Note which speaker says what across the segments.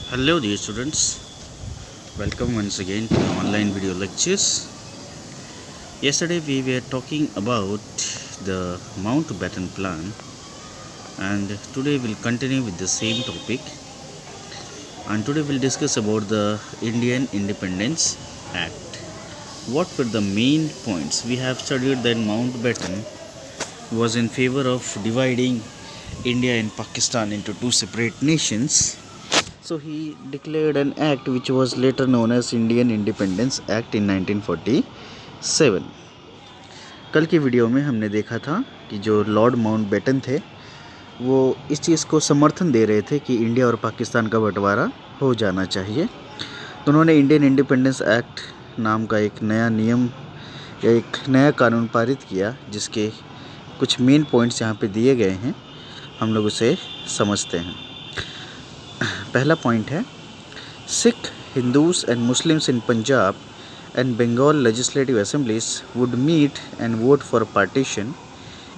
Speaker 1: Hello dear students, welcome once again to the online video lectures. Yesterday we were talking about the Mountbatten Plan, and today we'll continue with the same topic, and today we'll discuss about the Indian Independence Act. What were the main points? We have studied that Mountbatten was in favor of dividing India and Pakistan into two separate nations. So he declared an act which was later known as Indian Independence Act in 1947. कल की video में हमने देखा था कि जो Lord Mountbatten थे वो इस चीज़ को समर्थन दे रहे थे कि इंडिया और पाकिस्तान का बंटवारा हो जाना चाहिए। तो उन्होंने इंडियन इंडिपेंडेंस एक्ट नाम का एक नया नियम या एक नया कानून पारित किया, जिसके कुछ मेन पॉइंट्स यहाँ पे दिए गए हैं, हम लोग उसे समझते हैं। पहला पॉइंट है, Sikh, Hindus and Muslims in Punjab and Bengal legislative assemblies would meet and vote for partition.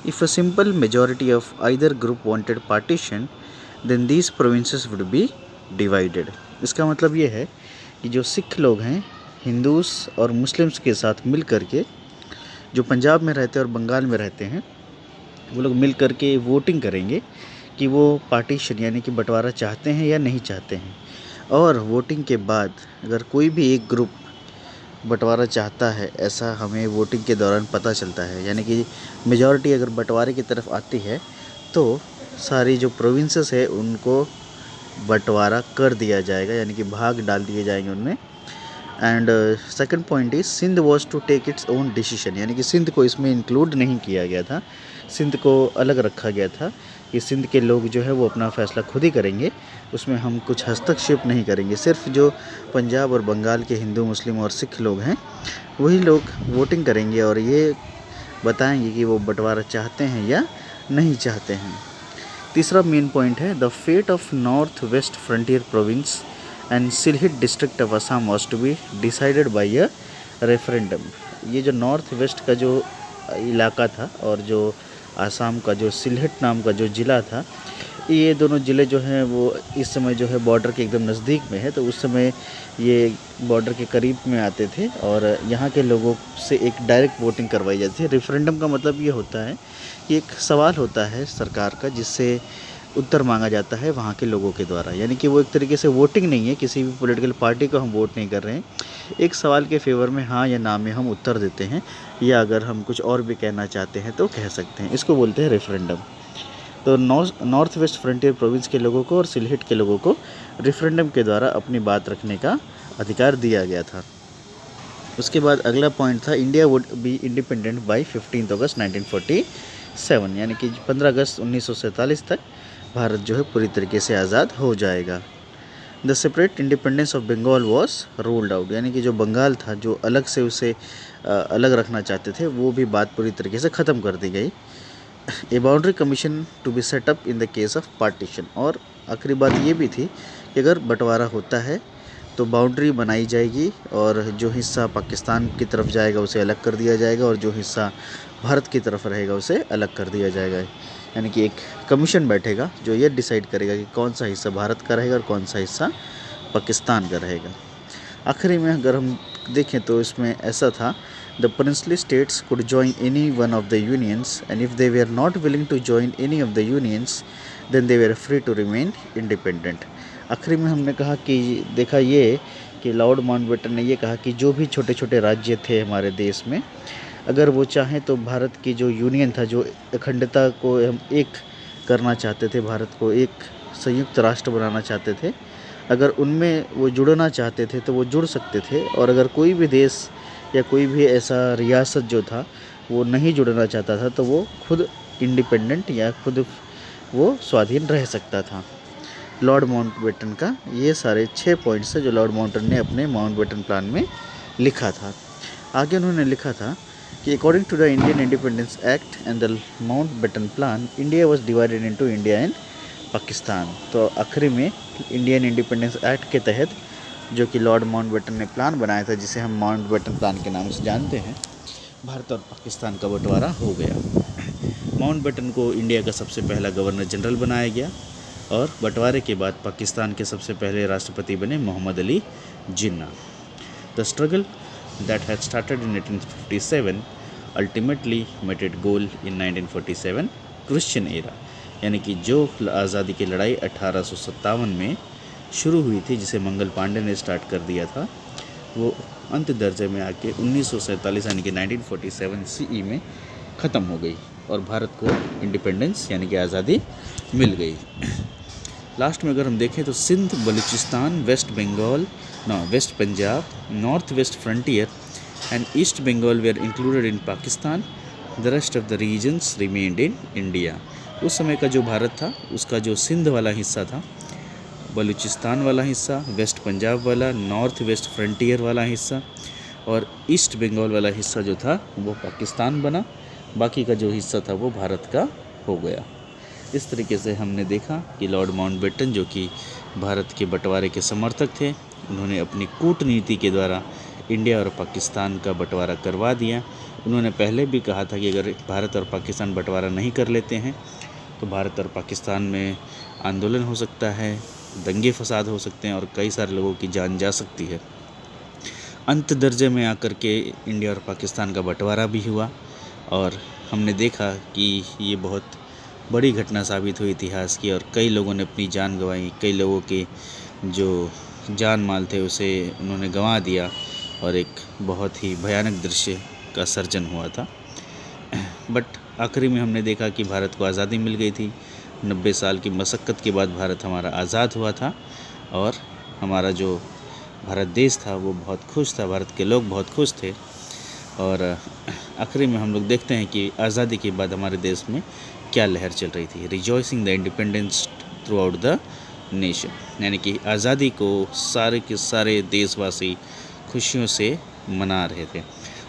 Speaker 1: If a simple majority of either group wanted partition, then these provinces would be divided. इसका मतलब ये है कि जो सिख लोग हैं हिंदूस और मुस्लिम्स के साथ मिल करके, जो पंजाब में रहते हैं और बंगाल में रहते हैं, वो लोग मिल करके वोटिंग करेंगे कि वो पार्टीशन यानी कि बंटवारा चाहते हैं या नहीं चाहते हैं। और वोटिंग के बाद अगर कोई भी एक ग्रुप बंटवारा चाहता है, ऐसा हमें वोटिंग के दौरान पता चलता है, यानी कि मेजॉरिटी अगर बंटवारे की तरफ आती है तो सारी जो प्रोविंसेस है उनको बंटवारा कर दिया जाएगा, यानी कि भाग डाल दिए जाएंगे उनमें। And second point is Sindh was to take its own decision, यानी कि सिंध को इसमें इंक्लूड नहीं किया गया था, सिंध को अलग रखा गया था कि सिंध के लोग जो है वो अपना फ़ैसला खुद ही करेंगे, उसमें हम कुछ हस्तक्षेप नहीं करेंगे। सिर्फ जो पंजाब और बंगाल के हिंदू, मुस्लिम और सिख लोग हैं वही लोग वोटिंग करेंगे और ये बताएंगे कि वो बंटवारा चाहते हैं या नहीं चाहते हैं। तीसरा मेन पॉइंट है, the fate of north waste frontier province and Sylhet district of Assam was to be decided by a referendum. ये जो नॉर्थ वेस्ट का जो इलाका था और जो आसाम का जो सिलहट नाम का जो ज़िला था, ये दोनों ज़िले जो हैं वो इस समय जो है बॉर्डर के एकदम नज़दीक में है। तो उस समय ये बॉर्डर के करीब में आते थे और यहाँ के लोगों से एक डायरेक्ट वोटिंग करवाई जाती है। रेफरेंडम का मतलब ये होता है कि एक सवाल होता है सरकार का, जिससे उत्तर मांगा जाता है वहाँ के लोगों के द्वारा, यानी कि वो एक तरीके से वोटिंग नहीं है, किसी भी पॉलिटिकल पार्टी को हम वोट नहीं कर रहे हैं, एक सवाल के फेवर में हाँ या ना में हम उत्तर देते हैं, या अगर हम कुछ और भी कहना चाहते हैं तो कह सकते हैं, इसको बोलते हैं रेफरेंडम। तो नॉर्थ वेस्ट फ्रंटियर प्रोविंस के लोगों को और सिलहिट के लोगों को रेफरेंडम के द्वारा अपनी बात रखने का अधिकार दिया गया था। उसके बाद अगला पॉइंट था, India would be independent by 15 August 1947, यानी कि 15 अगस्त 1947 तक भारत जो है पूरी तरीके से आज़ाद हो जाएगा। The separate independence of Bengal was ruled out, यानी कि जो बंगाल था जो अलग से उसे अलग रखना चाहते थे, वो भी बात पूरी तरीके से ख़त्म कर दी गई। A boundary commission to be set up in the case of partition, और आखिरी बात ये भी थी कि अगर बंटवारा होता है तो बाउंड्री बनाई जाएगी और जो हिस्सा पाकिस्तान की तरफ जाएगा उसे अलग कर दिया जाएगा और जो हिस्सा भारत की तरफ रहेगा उसे अलग कर दिया जाएगा। यानी कि एक कमीशन बैठेगा जो ये डिसाइड करेगा कि कौन सा हिस्सा भारत का रहेगा और कौन सा हिस्सा पाकिस्तान का रहेगा। आखिरी में अगर हम देखें तो इसमें ऐसा था, the princely states could join any one of the unions and if they were not willing to join any of the unions then they were free to remain independent. आखिरी में हमने कहा कि देखा ये कि लॉर्ड माउंटबेटन ने ये कहा कि जो भी छोटे छोटे राज्य थे हमारे देश में, अगर वो चाहें तो भारत की जो यूनियन था, जो अखंडता को हम एक करना चाहते थे, भारत को एक संयुक्त राष्ट्र बनाना चाहते थे, अगर उनमें वो जुड़ना चाहते थे तो वो जुड़ सकते थे, और अगर कोई भी देश या कोई भी ऐसा रियासत जो था वो नहीं जुड़ना चाहता था तो वो खुद इंडिपेंडेंट या खुद वो स्वाधीन रह सकता था। लॉर्ड माउंटबेटन का ये सारे 6 पॉइंट्स है जो लॉर्ड माउंटबेटन ने अपने माउंटबेटन प्लान में लिखा था। आगे उन्होंने लिखा था कि according to the Indian independence Act and the Mountbatten Plan, India was divided into India and Pakistan. तो आखिरी में इंडियन इंडिपेंडेंस एक्ट के तहत जो कि लॉर्ड माउंटबेटन ने प्लान बनाया था, जिसे हम माउंटबेटन प्लान के नाम से जानते हैं, भारत और पाकिस्तान का बंटवारा हो गया। माउंटबेटन को इंडिया का सबसे पहला गवर्नर जनरल बनाया गया और बंटवारे के बाद पाकिस्तान के सबसे पहले राष्ट्रपति बने Mohammed Ali Jinnah. The struggle that had started in 1857 ultimately met it goal in 1947 Christian era, यानी कि जो आज़ादी की लड़ाई 1857 में शुरू हुई थी, जिसे मंगल पांडे ने स्टार्ट कर दिया था, वो अंत दर्जे में आके 1947 यानी कि 1947 सीई में ख़त्म हो गई और भारत को इंडिपेंडेंस यानी कि आज़ादी मिल गई। लास्ट में अगर हम देखें तो Sindh, Baluchistan, West Punjab, North waste Frontier and East Bengal were included in Pakistan. The rest of the regions remained in India. उस समय का जो भारत था, उसका जो सिंध वाला हिस्सा था, बलूचिस्तान वाला हिस्सा, वेस्ट पंजाब वाला, नॉर्थ वेस्ट फ्रंटियर वाला हिस्सा और ईस्ट बंगाल वाला हिस्सा जो था वो पाकिस्तान बना। बाकी का जो हिस्सा था वो भारत का हो गया। इस तरीके से हमने देखा कि लॉर्ड माउंटबेटन, जो कि भारत के बंटवारे के समर्थक थे, उन्होंने अपनी कूटनीति के द्वारा इंडिया और पाकिस्तान का बंटवारा करवा दिया। उन्होंने पहले भी कहा था कि अगर भारत और पाकिस्तान बंटवारा नहीं कर लेते हैं तो भारत और पाकिस्तान में आंदोलन हो सकता है, दंगे फसाद हो सकते हैं और कई सारे लोगों की जान जा सकती है। अंत दर्जे में आकर के इंडिया और पाकिस्तान का बंटवारा भी हुआ और हमने देखा कि ये बहुत बड़ी घटना साबित हुई इतिहास की और कई लोगों ने अपनी जान गंवाई, कई लोगों के जो जान माल थे उसे उन्होंने गंवा दिया और एक बहुत ही भयानक दृश्य का सर्जन हुआ था। बट आखिरी में हमने देखा कि भारत को आज़ादी मिल गई थी। 90 साल की मशक्क़त के बाद भारत हमारा आज़ाद हुआ था और हमारा जो भारत देश था वो बहुत खुश था, भारत के लोग बहुत खुश थे। और आखिरी में हम लोग देखते हैं कि आज़ादी के बाद हमारे देश में क्या लहर चल रही थी। Rejoicing the independence throughout the nation, यानी कि आज़ादी को सारे के सारे देशवासी खुशियों से मना रहे थे।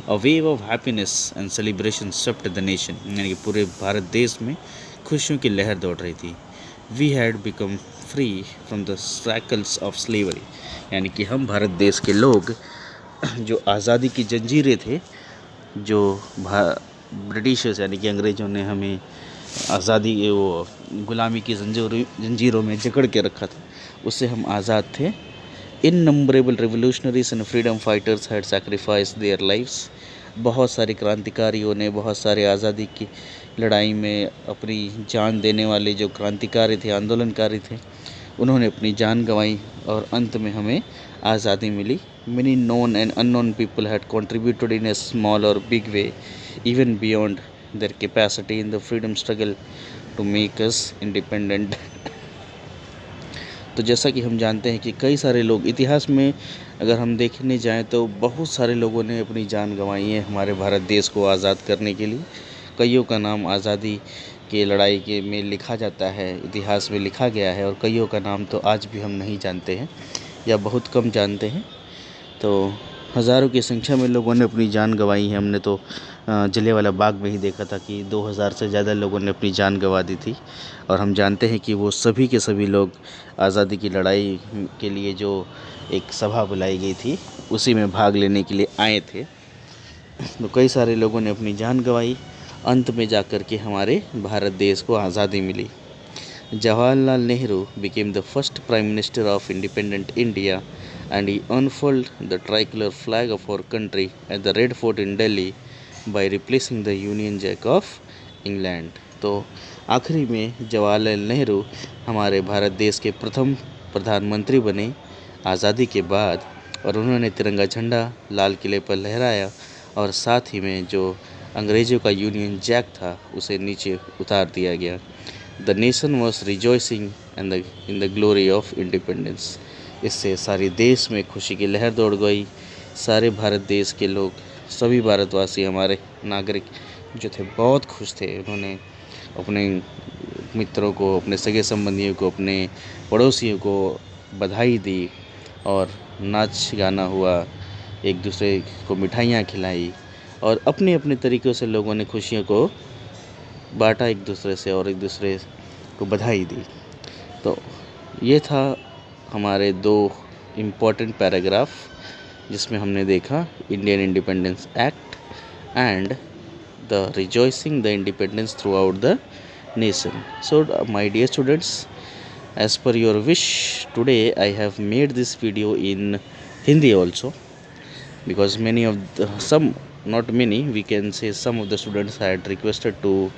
Speaker 1: A wave of happiness and celebration swept the nation, यानी कि पूरे भारत देश में खुशियों की लहर दौड़ रही थी। We had become free from the shackles of slavery, यानी कि हम भारत देश के लोग जो आज़ादी की जंजीरें थे, जो ब्रिटिशर्स यानी कि अंग्रेज़ों ने हमें आज़ादी वो गुलामी की जंजीरों में जकड़ के रखा था, उससे हम आज़ाद थे। Innumerable revolutionaries and freedom fighters had sacrificed their lives, बहुत सारे क्रांतिकारियों ने, बहुत सारे आज़ादी की लड़ाई में अपनी जान देने वाले जो क्रांतिकारी थे, आंदोलनकारी थे, उन्होंने अपनी जान गंवाई और अंत में हमें आज़ादी मिली। Many known and unknown people had contributed in a small or big way, even beyond their capacity in the freedom struggle to make us independent. तो जैसा कि हम जानते हैं कि कई सारे लोग इतिहास में अगर हम देखने जाएं तो बहुत सारे लोगों ने अपनी जान गंवाई है हमारे भारत देश को आज़ाद करने के लिए। कईयों का नाम आज़ादी के लड़ाई के में लिखा जाता है, इतिहास में लिखा गया है, और कईयों का नाम तो आज भी हम नहीं जानते हैं या बहुत कम जानते हैं। तो हज़ारों की संख्या में लोगों ने अपनी जान गंवाई है। हमने तो जलियांवाला बाग में ही देखा था कि 2000 से ज़्यादा लोगों ने अपनी जान गंवा दी थी। और हम जानते हैं कि वो सभी के सभी लोग आज़ादी की लड़ाई के लिए जो एक सभा बुलाई गई थी उसी में भाग लेने के लिए आए थे। तो कई सारे लोगों ने अपनी जान गंवाई, अंत में जाकर के हमारे भारत देश को आज़ादी मिली। Jawaharlal Nehru became the first Prime Minister of independent India, and he unfurled the tricolor flag of our country at the Red Fort in Delhi by replacing the Union Jack of England. तो आखिरी में जवाहरलाल नेहरू हमारे भारत देश के प्रथम प्रधानमंत्री बने आज़ादी के बाद, और उन्होंने तिरंगा झंडा लाल किले पर लहराया और साथ ही में जो अंग्रेज़ों का यूनियन जैक था उसे नीचे उतार दिया गया। The nation was rejoicing in the glory of independence. इससे सारे देश में खुशी की लहर दौड़ गई। सारे भारत देश के लोग, सभी भारतवासी, हमारे नागरिक जो थे बहुत खुश थे। उन्होंने अपने मित्रों को, अपने सगे संबंधियों को, अपने पड़ोसियों को बधाई दी और नाच गाना हुआ, एक दूसरे को मिठाइयाँ खिलाई और अपने अपने तरीक़ों से लोगों ने खुशियों को बांटा एक दूसरे से और एक दूसरे को बधाई दी। तो ये था हमारे 2 इम्पॉर्टेंट पैराग्राफ जिसमें हमने देखा Indian independence Act and the rejoicing the independence throughout the nation. So my dear students, as per your wish, today I have made this video in Hindi also, because many of the, some, not many, we can say some of the students had requested to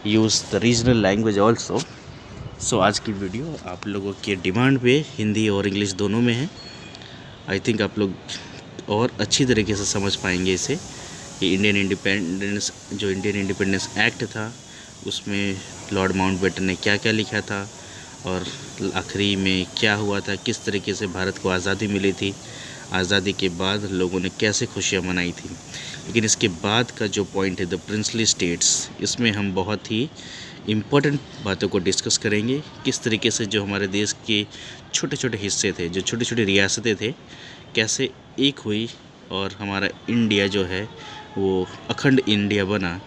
Speaker 1: use the regional language also. So आज की video आप लोगों के demand पे हिंदी और English दोनों में है. आई थिंक आप लोग और अच्छी तरीके से समझ पाएंगे इसे कि इंडियन इंडिपेंडेंस एक्ट था, उसमें लॉर्ड माउंटबेटन ने क्या क्या लिखा था और आखिरी में क्या हुआ था, किस तरीके से भारत को आज़ादी मिली थी, आज़ादी के बाद लोगों ने कैसे खुशियाँ मनाई थी. लेकिन इसके बाद का जो पॉइंट है द प्रिंसली स्टेट्स, इसमें हम बहुत ही इम्पोर्टेंट बातों को डिस्कस करेंगे. किस तरीके से जो हमारे देश के छोटे छोटे हिस्से थे, जो छोटी छोटी रियासतें थे, कैसे एक हुई और हमारा इंडिया जो है वो अखंड इंडिया बना.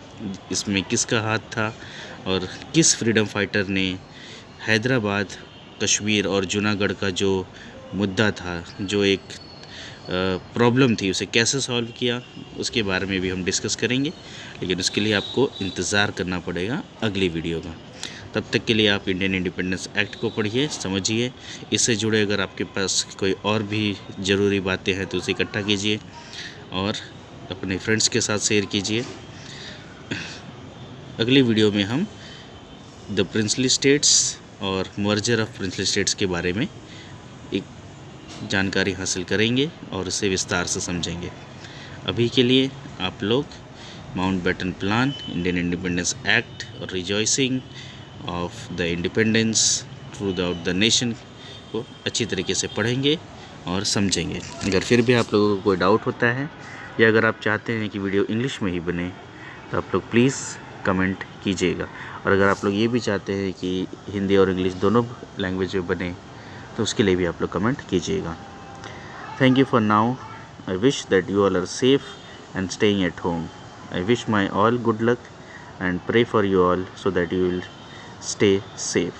Speaker 1: इसमें किसका हाथ था और किस फ्रीडम फाइटर ने हैदराबाद, कश्मीर और जूनागढ़ का जो मुद्दा था, जो एक प्रॉब्लम थी, उसे कैसे सॉल्व किया, उसके बारे में भी हम डिस्कस करेंगे. लेकिन उसके लिए आपको इंतज़ार करना पड़ेगा अगली वीडियो का. तब तक के लिए आप इंडियन इंडिपेंडेंस एक्ट को पढ़िए, समझिए. इससे जुड़े अगर आपके पास कोई और भी ज़रूरी बातें हैं तो उसे इकट्ठा कीजिए और अपने फ्रेंड्स के साथ शेयर कीजिए. अगली वीडियो में हम द प्रिंसली स्टेट्स और मर्जर ऑफ प्रिंसली स्टेट्स के बारे में एक जानकारी हासिल करेंगे और उसे विस्तार से समझेंगे. अभी के लिए आप लोग Mountbatten plan, Indian independence act और rejoicing of the independence throughout the nation को अच्छी तरीके से पढ़ेंगे और समझेंगे. अगर फिर भी आप लोगों को कोई डाउट होता है या अगर आप चाहते हैं कि वीडियो इंग्लिश में ही बने तो आप लोग प्लीज़ कमेंट कीजिएगा. और अगर आप लोग ये भी चाहते हैं कि हिंदी और इंग्लिश दोनों लैंग्वेज में बने तो उसके लिए भी आप लोग कमेंट कीजिएगा. Thank you for now. I wish that you all are safe and staying at home. I wish my all good luck and pray for you all so that you will stay safe.